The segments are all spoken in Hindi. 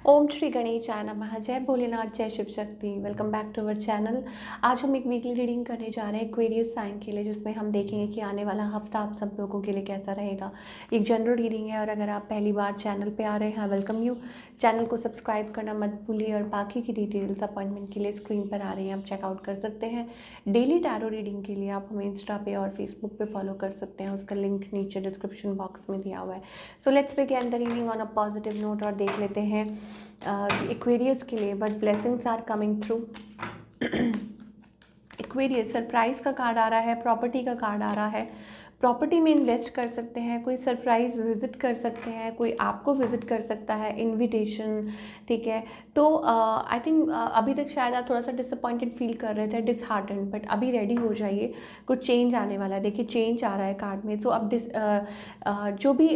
ओम श्री गणेशाय नमः। जय भोलेनाथ, जय Shiv Shakti. Welcome back to our channel. आज हम एक वीकली रीडिंग करने जा रहे हैं एक्वेरियस साइन के लिए, जिसमें हम देखेंगे कि आने वाला हफ्ता आप सब लोगों के लिए कैसा रहेगा। एक जनरल रीडिंग है और अगर आप पहली बार चैनल पे आ रहे हैं, वेलकम यू। चैनल को सब्सक्राइब करना मत भूलिए और बाकी की डिटेल्स अपॉइंटमेंट के लिए स्क्रीन पर आ रही हैं, आप चेकआउट कर सकते हैं। डेली टैरो रीडिंग के लिए आप हमें इंस्टा पे और फेसबुक पे फॉलो कर सकते हैं, उसका लिंक नीचे डिस्क्रिप्शन बॉक्स में दिया हुआ है। So let's begin the reading on a positive note और देख लेते हैं एक्वेरियस के लिए but blessings are coming through. Aquarius surprise का कार्ड आ रहा है, प्रॉपर्टी का कार्ड आ रहा है। प्रॉपर्टी में इन्वेस्ट कर सकते हैं, कोई सरप्राइज विजिट कर सकते हैं, कोई आपको विजिट कर सकता है, इनविटेशन। ठीक है, तो आई थिंक अभी तक शायद आप थोड़ा सा डिसअपॉइंटेड फील कर रहे थे, डिसहार्टेंड, बट अभी रेडी हो जाइए, कुछ चेंज आने वाला है। देखिए चेंज आ रहा है कार्ड में, तो अब जो भी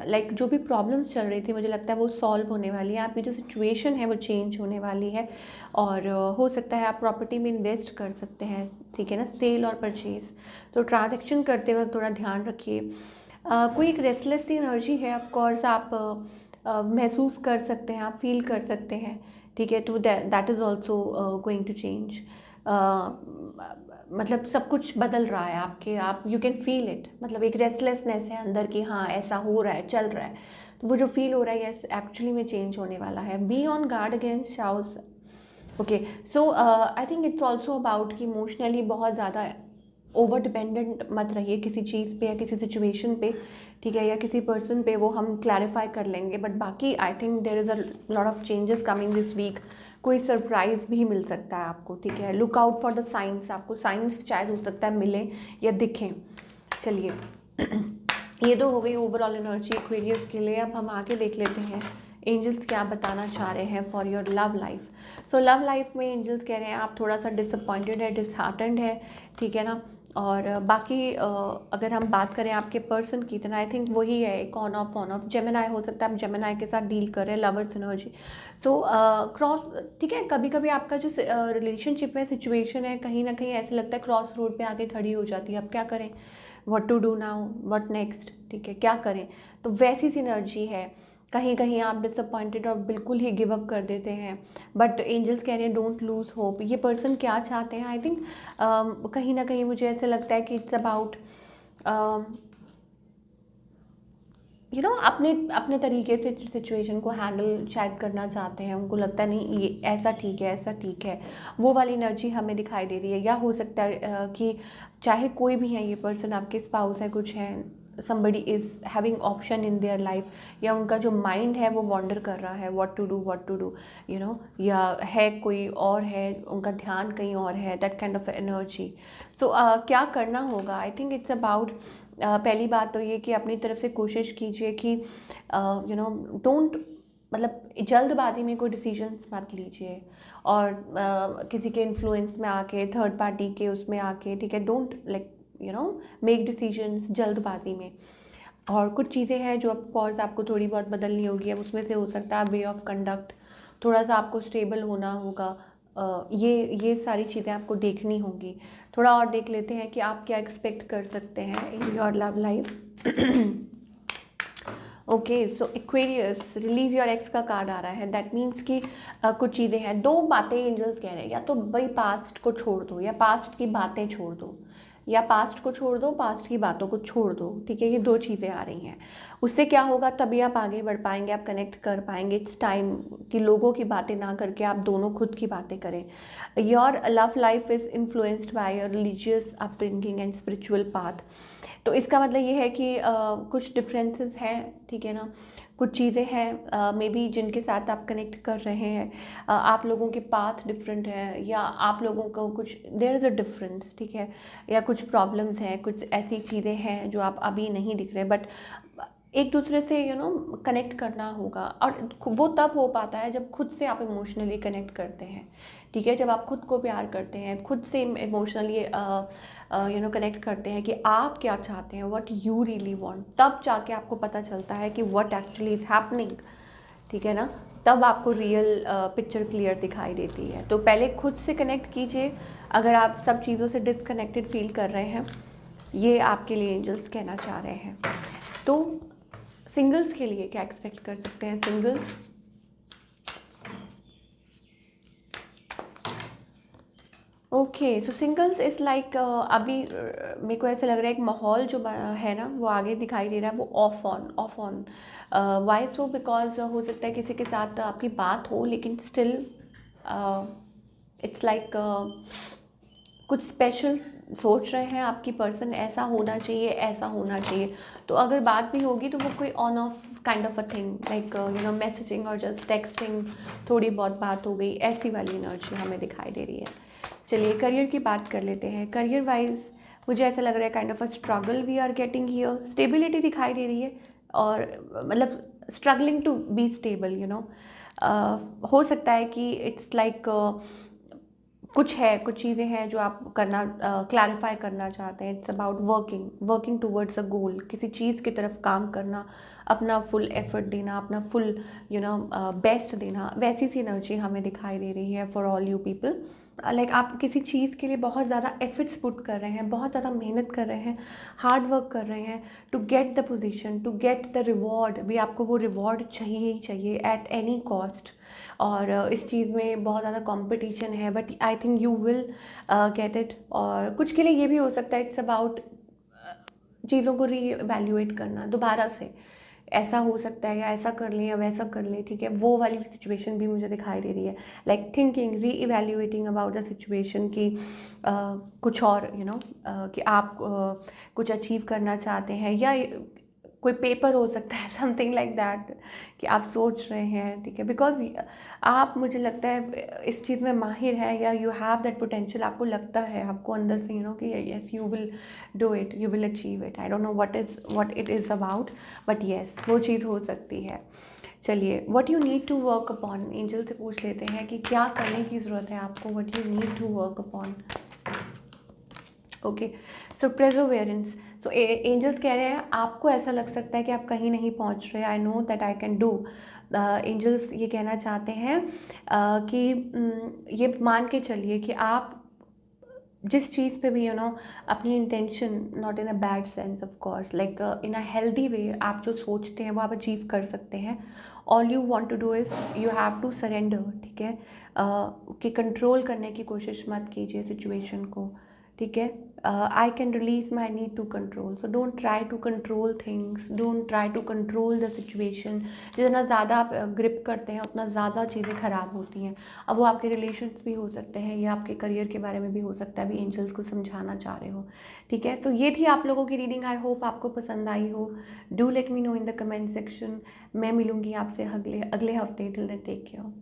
लाइक जो भी प्रॉब्लम्स चल रही थी, मुझे लगता है वो सॉल्व होने वाली है। आपकी जो सिचुएशन है वो चेंज होने वाली है और हो सकता है आप प्रॉपर्टी में इन्वेस्ट कर सकते हैं। ठीक है ना, सेल और परचेज। तो ट्रांजैक्शन करते वक्त थोड़ा ध्यान रखिए। कोई एक रेस्टलेस सी एनर्जी है, ऑफ कोर्स आप महसूस कर सकते हैं, आप फील कर सकते हैं। ठीक है, तो that is also going to change. मतलब सब कुछ बदल रहा है आपके, आप यू कैन फील इट। मतलब एक रेस्टलेसनेस है अंदर की, हाँ ऐसा हो रहा है, चल रहा है। तो वो जो फील हो रहा है यस एक्चुअली में चेंज होने वाला है। बी ऑन गार्ड अगेंस्ट शाउस। Okay, so I think it's also about कि इमोशनली बहुत ज़्यादा ओवर डिपेंडेंट मत रहिए किसी चीज़ पे या किसी सिचुएशन पे। ठीक है, या किसी पर्सन पे, वो हम क्लैरिफाई कर लेंगे। बट बाकी I think there is a lot of changes coming this week. कोई सरप्राइज भी मिल सकता है आपको। ठीक है, look out for the science. आपको साइंस शायद हो सकता है मिले या दिखें। चलिए ये तो हो गई ओवरऑल एनर्जी एक्वेरियस के लिए। अब हम आगे देख लेते हैं एंजल्स क्या बताना चाह रहे हैं for your love life. So love life में एंजल्स कह रहे हैं आप थोड़ा सा डिसअपॉइंटेड है, डिसहार्टेंड है। ठीक है ना, और बाकी अगर हम बात करें आपके पर्सन की, तो आई थिंक वही है एक ऑन ऑफ जेमिनाई हो सकता है। आप जेमिनाई के साथ डील कर रहे हैं, लवर्स एनर्जी। तो क्रॉस, ठीक है, कभी कभी आपका जो रिलेशनशिप है, सिचुएशन है, कहीं ना कहीं ऐसे लगता है क्रॉस रोड पे आके खड़ी हो जाती है। अब क्या करें, what to do now, what next. ठीक है, क्या करें। तो वैसी सी एनर्जी है। कहीं कहीं आप डिसअपॉइंटेड और बिल्कुल ही गिव अप कर देते हैं, बट एंजल्स कह रहे हैं डोंट लूज होप। ये पर्सन क्या चाहते हैं, आई थिंक कहीं ना कहीं मुझे ऐसे लगता है कि इट्स अबाउट अपने अपने तरीके से सिचुएशन को हैंडल शायद करना चाहते हैं। उनको लगता है नहीं ये ऐसा ठीक है, ऐसा ठीक है। वो वाली एनर्जी हमें दिखाई दे रही है। या हो सकता है कि चाहे कोई भी है ये पर्सन, आपके स्पाउस है, कुछ है, somebody is having option in their life, या उनका जो माइंड है वो वॉन्डर कर रहा है, व्हाट टू डू या है कोई और है, उनका ध्यान कहीं और है, दैट काइंड ऑफ एनर्जी। सो क्या करना होगा, आई थिंक इट्स अबाउट पहली बात तो ये कि अपनी तरफ से कोशिश कीजिए कि डोंट, मतलब जल्दबाजी में कोई डिसीजंस मत लीजिए और किसी के इन्फ्लुएंस में आके, थर्ड पार्टी के उसमें आके, ठीक है, डोंट लाइक मेक डिसीजंस जल्दबाजी में। और कुछ चीज़ें हैं जो ऑफकोर्स आपको थोड़ी बहुत बदलनी होगी। अब उसमें से हो सकता है वे ऑफ कंडक्ट, थोड़ा सा आपको स्टेबल होना होगा। ये सारी चीज़ें आपको देखनी होंगी। थोड़ा और देख लेते हैं कि आप क्या एक्सपेक्ट कर सकते हैं in your love life. Okay, so Aquarius release your x का कार्ड आ रहा है। दैट मीन्स कि कुछ चीज़ें हैं, दो बातें एंजल्स कह रहे हैं। या तो भाई पास्ट को छोड़ दो, या पास्ट की बातें छोड़ दो, या पास्ट को छोड़ दो, पास्ट की बातों को छोड़ दो। ठीक है, ये दो चीज़ें आ रही हैं। उससे क्या होगा, तभी आप आगे बढ़ पाएंगे, आप कनेक्ट कर पाएंगे। इट्स टाइम कि लोगों की बातें ना करके आप दोनों खुद की बातें करें। Your love life is influenced by your religious upbringing and spiritual path. तो इसका मतलब ये है कि कुछ डिफरेंसेस हैं। ठीक है ना, कुछ चीज़ें हैं मे बी जिनके साथ आप कनेक्ट कर रहे हैं। आप लोगों के पाथ डिफरेंट है, या आप लोगों को कुछ देयर इज़ अ डिफरेंस। ठीक है, या कुछ प्रॉब्लम्स हैं, कुछ ऐसी चीज़ें हैं जो आप अभी नहीं दिख रहे, बट एक दूसरे से कनेक्ट करना होगा। और वो तब हो पाता है जब खुद से आप इमोशनली कनेक्ट करते हैं। ठीक है, जब आप खुद को प्यार करते हैं, खुद से इमोशनली कनेक्ट करते हैं कि आप क्या चाहते हैं, व्हाट यू रियली वांट, तब जाके आपको पता चलता है कि व्हाट एक्चुअली इज़ हैपनिंग। ठीक है ना, तब आपको रियल पिक्चर क्लियर दिखाई देती है। तो पहले खुद से कनेक्ट कीजिए अगर आप सब चीज़ों से डिसकनेक्टेड फील कर रहे हैं। ये आपके लिए एंजल्स कहना चाह रहे हैं। तो सिंगल्स के लिए क्या एक्सपेक्ट कर सकते हैं singles. Okay, so singles is like अभी मेरे को ऐसा लग रहा है एक माहौल जो है ना वो आगे दिखाई दे रहा है, वो off on why so, because हो सकता है किसी के साथ आपकी बात हो लेकिन स्टिल इट्स लाइक कुछ स्पेशल सोच रहे हैं आपकी पर्सन, ऐसा होना चाहिए, ऐसा होना चाहिए। तो अगर बात भी होगी तो वो कोई on off kind of a thing, like messaging और जस्ट टेक्सटिंग, थोड़ी बहुत बात हो गई, ऐसी वाली एनर्जी हमें दिखाई दे रही है। चलिए करियर की बात कर लेते हैं। करियर वाइज मुझे ऐसा लग रहा है kind of a struggle we are getting here, stability दिखाई दे रही है, और मतलब स्ट्रगलिंग टू बी स्टेबल, हो सकता है कि इट्स लाइक कुछ चीज़ें हैं जो आप करना क्लैरिफाई करना चाहते हैं। It's about working towards a goal, किसी चीज़ की तरफ काम करना, अपना फुल एफर्ट देना, अपना फुल बेस्ट देना, वैसी सी एनर्जी हमें दिखाई दे रही है for all you people. Like आप किसी चीज़ के लिए बहुत ज़्यादा एफर्ट्स पुट कर रहे हैं, बहुत ज़्यादा मेहनत कर रहे हैं, हार्ड वर्क कर रहे हैं to get the position, to get the reward. भी आपको वो रिवॉर्ड चाहिए ही चाहिए एट एनी कॉस्ट, और इस चीज़ में बहुत ज़्यादा कंपटीशन है, but I think you will get it. और कुछ के लिए ये भी हो सकता है इट्स अबाउट चीज़ों को रीवैल्यूएट करना दोबारा से, ऐसा हो सकता है या ऐसा कर लें या वैसा कर लें, ठीक है, वो वाली सिचुएशन भी मुझे दिखाई दे रही है। लाइक थिंकिंग, री इवैल्यूएटिंग अबाउट द सिचुएशन की कुछ और कि आप कुछ अचीव करना चाहते हैं, या कोई पेपर हो सकता है समथिंग लाइक दैट, कि आप सोच रहे हैं, ठीक है, बिकॉज आप, मुझे लगता है इस चीज़ में माहिर है, या यू हैव दैट पोटेंशियल, आपको लगता है, आपको अंदर से कि yes you will do it, you will achieve it. I don't know what it is about, but yes वो चीज़ हो सकती है। चलिए, what you need to work upon, angel से पूछ लेते हैं कि क्या करने की ज़रूरत है आपको, what you need to work upon. Okay, so perseverance. So angels कह रहे हैं आपको ऐसा लग सकता है कि आप कहीं नहीं पहुंच रहे, I know that I can do. Angels ये कहना चाहते हैं कि ये मान के चलिए कि आप जिस चीज़ पे भी अपनी intention, not in a bad sense of course, like in a healthy way, आप जो सोचते हैं वो आप अचीव कर सकते हैं। All you want to do is you have to surrender, ठीक है, कि कंट्रोल करने की कोशिश मत कीजिए सिचुएशन को, ठीक है। I can release my need to control, so don't try to control things, don't try to control the situation. जितना ज़्यादा आप ग्रिप करते हैं उतना ज़्यादा चीज़ें ख़राब होती हैं। अब वो आपके रिलेशंस भी हो सकते हैं, या आपके करियर के बारे में भी हो सकता है, भी एंजल्स को समझाना चाह रहे हो, ठीक है। तो ये थी आप लोगों की रीडिंग, आई होप आपको पसंद आई हो। Do let me know in the comment section. मैं मिलूँगी आपसे अगले हफ्ते। Till then take care.